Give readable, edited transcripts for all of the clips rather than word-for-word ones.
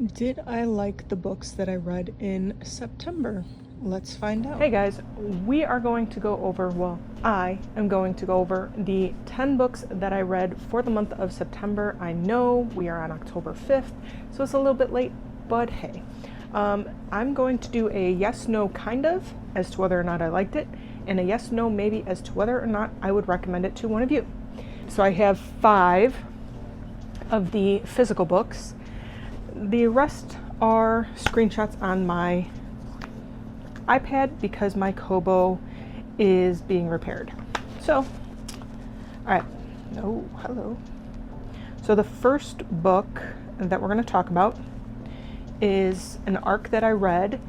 Did I like the books that I read in September? Let's find out. Hey guys, we are going to go over, I am going to go over the 10 books that I read for the month of September. I know we are on October 5th, so it's a little bit late, but hey. I'm going to do a yes, no, kind of, as to whether or not I liked it, and a yes, no, maybe, as to whether or not I would recommend it to one of you. So I have 5 of the physical books. The rest are screenshots on my iPad because my Kobo is being repaired. So, all right. No, hello. So the first book that we're going to talk about is an arc that I read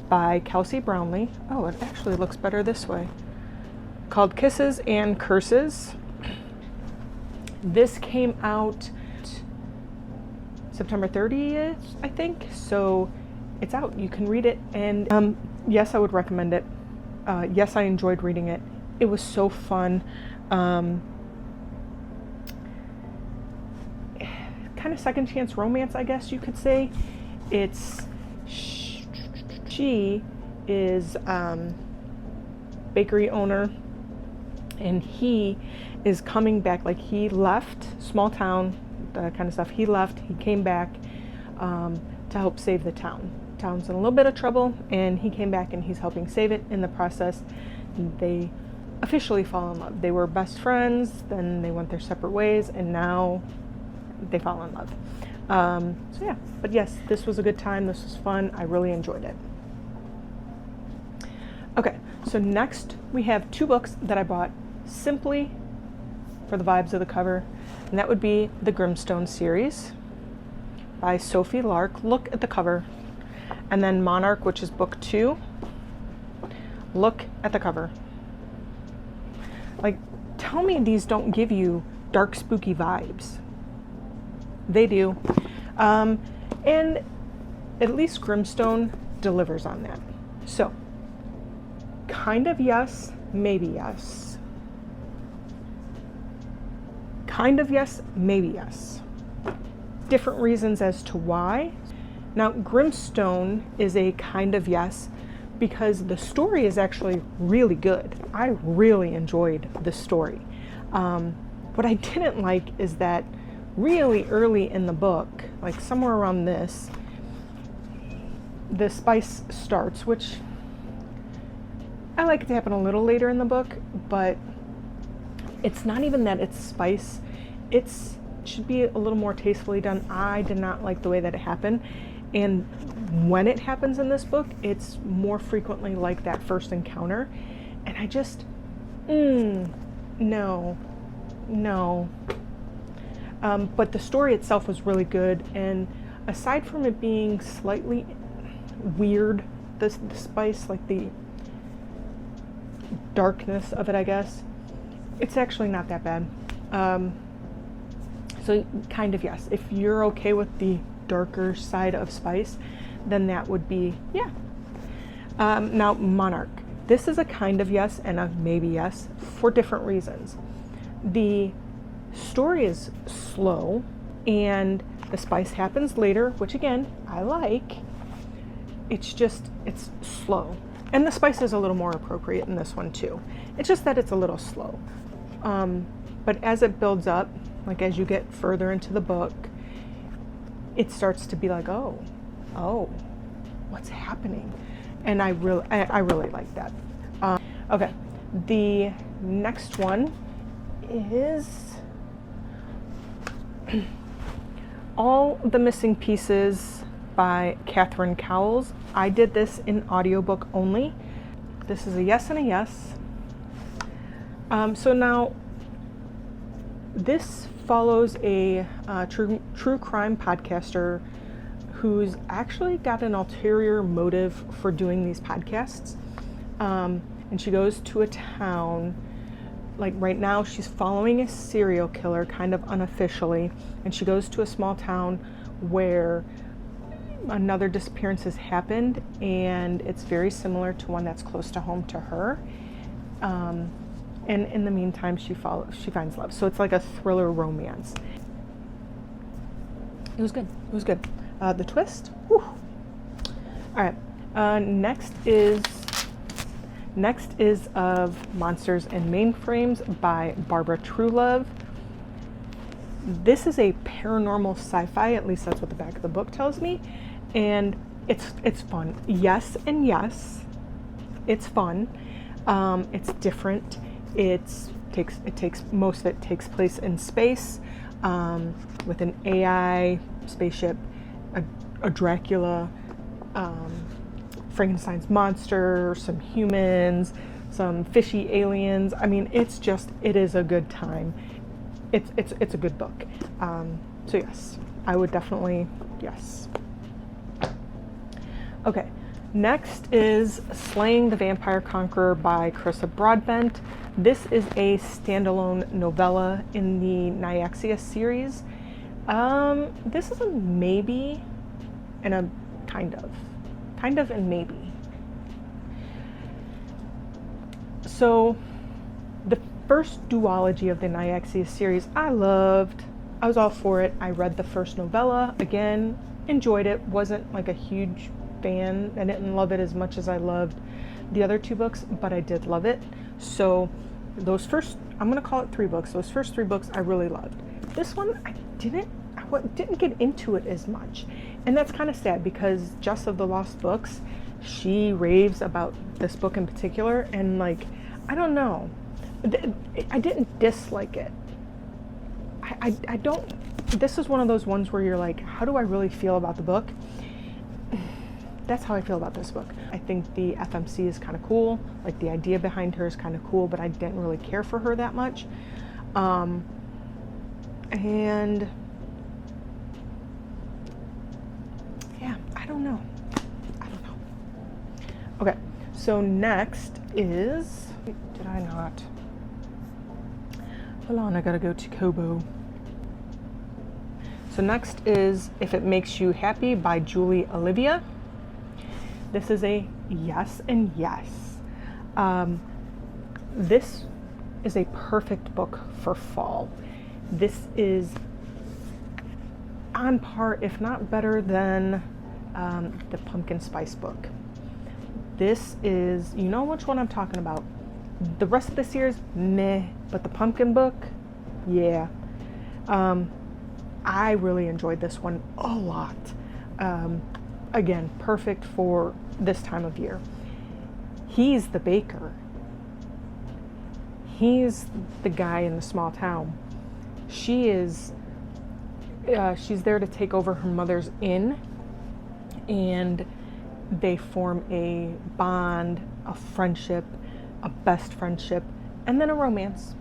by Kelsey Brownlee. Oh, it actually looks better this way. Called Kisses and Curses. This came out September 30th, I think. So it's out. You can read it. And yes, I would recommend it. Yes, I enjoyed reading it. It was so fun. Kind of second chance romance, I guess you could say. It's she is bakery owner, and he is coming back. Like, he left small town, that kind of stuff. He left. He came back to help save the town. Town's in a little bit of trouble, and he came back and he's helping save it. In the process, they officially fall in love. They were best friends, then they went their separate ways, and now they fall in love. So yeah, but yes, this was a good time. This was fun. I really enjoyed it. Okay, so next we have 2 books that I bought simply for the vibes of the cover, and that would be the Grimstone series by Sophie Lark. Look at the cover. And then Monarch, which is book 2. Look at the cover. Like, tell me these don't give you dark, spooky vibes. They do. And at least Grimstone delivers on that. So, kind of yes, maybe yes. Kind of yes, maybe yes. Different reasons as to why. Now, Grimstone is a kind of yes because the story is actually really good. I really enjoyed the story. What I didn't like is that really early in the book, like somewhere around this, the spice starts, which I like it to happen a little later in the book, but it's not even that it's spice. It should be a little more tastefully done. I did not like the way that it happened. And when it happens in this book, it's more frequently like that first encounter. And I just, no. But the story itself was really good. And aside from it being slightly weird, the spice, like the darkness of it, I guess, it's actually not that bad. So kind of yes. If you're okay with the darker side of spice, then that would be, yeah. Now, Monarch. This is a kind of yes and a maybe yes for different reasons. The story is slow, and the spice happens later, which again, I like. It's slow. And the spice is a little more appropriate in this one too. It's just that it's a little slow. But as it builds up, like as you get further into the book, it starts to be like, oh, what's happening? And I really like that. Okay, the next one is All the Missing Pieces by Catherine Cowles. I did this in audiobook only. This is a yes and a yes. So now, this follows a true crime podcaster who's actually got an ulterior motive for doing these podcasts. And she goes to a town, like right now she's following a serial killer kind of unofficially, and she goes to a small town where another disappearance has happened, and it's very similar to one that's close to home to her. And in the meantime, she finds love. So it's like a thriller romance. It was good. the twist. Whew. All right. Next is of Monsters and Mainframes by Barbara Truelove. This is a paranormal sci-fi, at least that's what the back of the book tells me, and it's fun. Yes and yes, it's fun. It's different. Most of it takes place in space, with an AI spaceship, a Dracula, Frankenstein's monster, some humans, some fishy aliens. I mean, it is a good time. It's a good book. So yes, I would definitely, yes. Okay, next is Slaying the Vampire Conqueror by Carissa Broadbent. This is a standalone novella in the Nyaxia series. This is a maybe and a kind of and maybe. So the first duology of the Nyaxia series I loved. I was all for it. I read the first novella, again, enjoyed it, wasn't like a huge fan. I didn't love it as much as I loved the other two books, but I did love it. So those first, I'm gonna call it 3 books. Those first 3 books I really loved. This one I didn't get into it as much. And that's kind of sad because Jess of the Lost Books, she raves about this book in particular, and like, I don't know. I didn't dislike it. I don't, this is one of those ones where you're like, how do I really feel about the book? That's how I feel about this book. I think the FMC is kind of cool. Like, the idea behind her is kind of cool, but I didn't really care for her that much. And yeah, I don't know. Okay, so next is, did I not? Hold on, I gotta go to Kobo. So next is If It Makes You Happy by Julie Olivia. This is a yes and yes. This is a perfect book for fall. This is on par, if not better than the Pumpkin Spice book. This is, you know which one I'm talking about. The rest of the series, meh, but the Pumpkin book, yeah. I really enjoyed this one a lot. Again, perfect for this time of year. He's the baker. He's the guy in the small town. She's there to take over her mother's inn, and they form a bond, a friendship, a best friendship, and then a romance.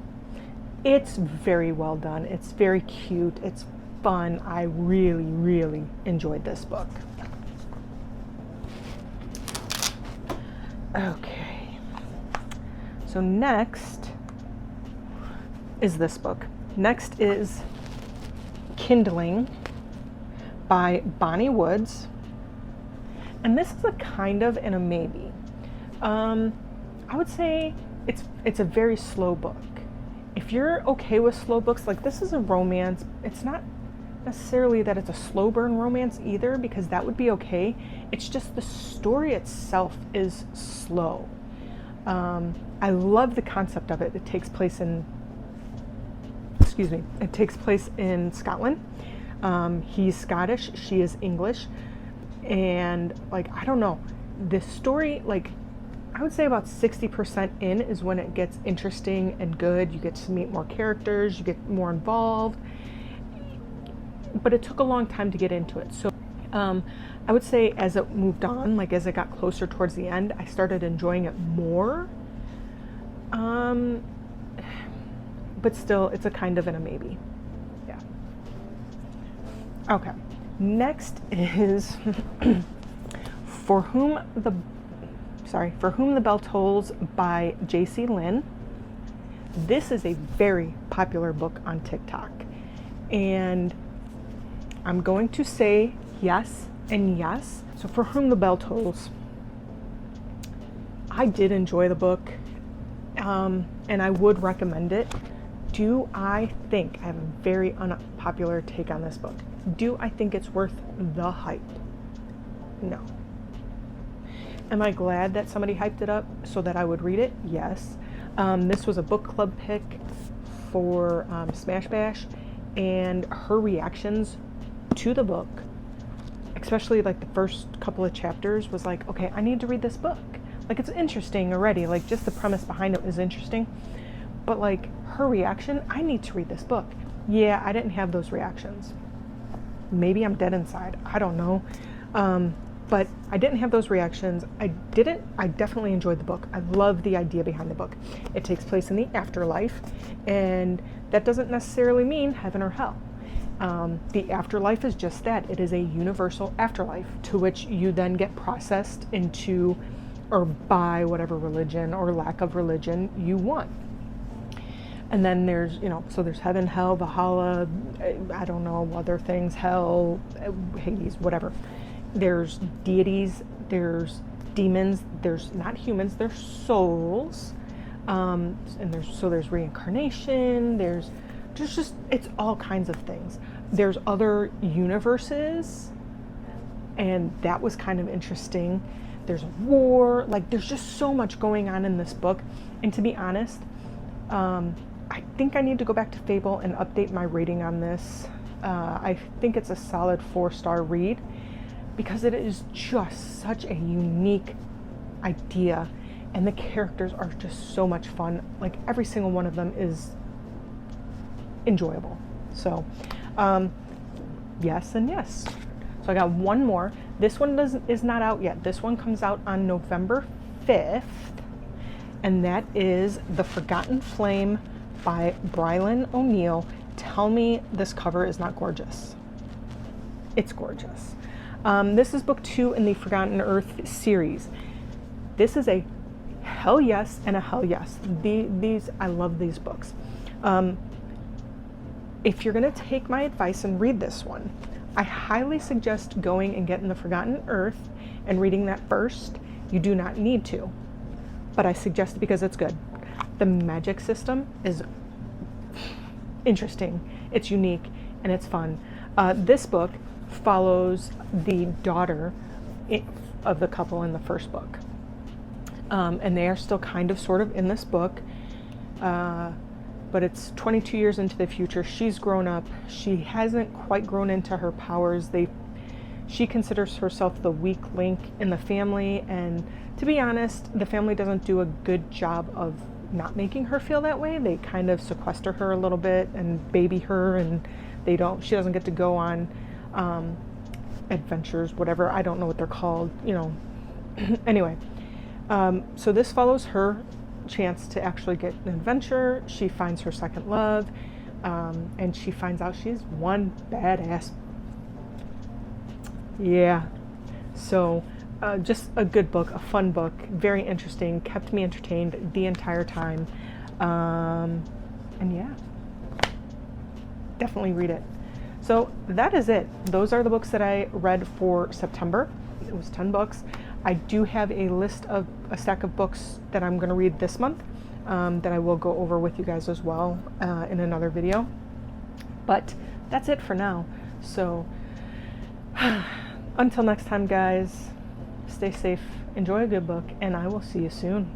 It's very well done. It's very cute. It's fun. I really, really enjoyed this book. Okay. So next is this book. Next is Kindling by Bonnie Woods. And this is a kind of and a maybe. I would say it's a very slow book. If you're okay with slow books, like, this is a romance. It's not necessarily that it's a slow burn romance either, because that would be okay. It's just the story itself is slow. I love the concept of it. It takes place in Scotland. He's Scottish, she is English. And like, I don't know, this story, like, I would say about 60% in is when it gets interesting and good. You get to meet more characters, you get more involved, but it took a long time to get into it. So I would say as it moved on, like as it got closer towards the end, I started enjoying it more. But still, it's a kind of and a maybe. Yeah. Okay. Next is For Whom the Bell Tolls by J.C. Lynn. This is a very popular book on TikTok, and I'm going to say yes and yes. So For Whom the Bell Tolls, I did enjoy the book, and I would recommend it. Do I think, I have a very unpopular take on this book. Do I think it's worth the hype? No. Am I glad that somebody hyped it up so that I would read it? Yes. This was a book club pick for Smash Bash, and her reactions to the book, especially like the first couple of chapters, was like, okay, I need to read this book. Like, it's interesting already. Like, just the premise behind it is interesting. But like her reaction, I need to read this book. Yeah, I didn't have those reactions. Maybe I'm dead inside. I don't know. But I didn't have those reactions. I definitely enjoyed the book. I love the idea behind the book. It takes place in the afterlife, and that doesn't necessarily mean heaven or hell. The afterlife is just that. It is a universal afterlife to which you then get processed into or by whatever religion or lack of religion you want. And then there's, so there's heaven, hell, Valhalla, I don't know, other things, hell, Hades, whatever. There's deities, there's demons, there's not humans, there's souls. And there's reincarnation, there's just, it's all kinds of things. There's other universes, and that was kind of interesting. There's war, like there's just so much going on in this book. And to be honest, I think I need to go back to Fable and update my rating on this. I think it's a solid 4-star read because it is just such a unique idea, and the characters are just so much fun. Like, every single one of them is enjoyable. So, yes and yes. So I got one more. This one is not out yet. This one comes out on November 5th, and that is The Forgotten Flame by Brylan O'Neill. Tell me this cover is not gorgeous. It's gorgeous. This is book 2 in the Forgotten Earth series. This is a hell yes and a hell yes. I love these books. If you're going to take my advice and read this one, I highly suggest going and getting The Forgotten Earth and reading that first. You do not need to, but I suggest it because it's good. The magic system is interesting, it's unique, and it's fun. This book follows the daughter of the couple in the first book. And they are still kind of sort of in this book, but it's 22 years into the future. She's grown up. She hasn't quite grown into her powers. She considers herself the weak link in the family, and to be honest, the family doesn't do a good job of not making her feel that way. They kind of sequester her a little bit and baby her, and she doesn't get to go on adventures, whatever. I don't know what they're called, Anyway, so this follows her chance to actually get an adventure. She finds her second love, and she finds out she's one badass. Yeah. So just a good book, a fun book, very interesting, kept me entertained the entire time. And yeah, definitely read it. So that is it. Those are the books that I read for September. It was 10 books. I do have a stack of books that I'm going to read this month that I will go over with you guys as well in another video. But that's it for now. So until next time, guys, stay safe, enjoy a good book, and I will see you soon.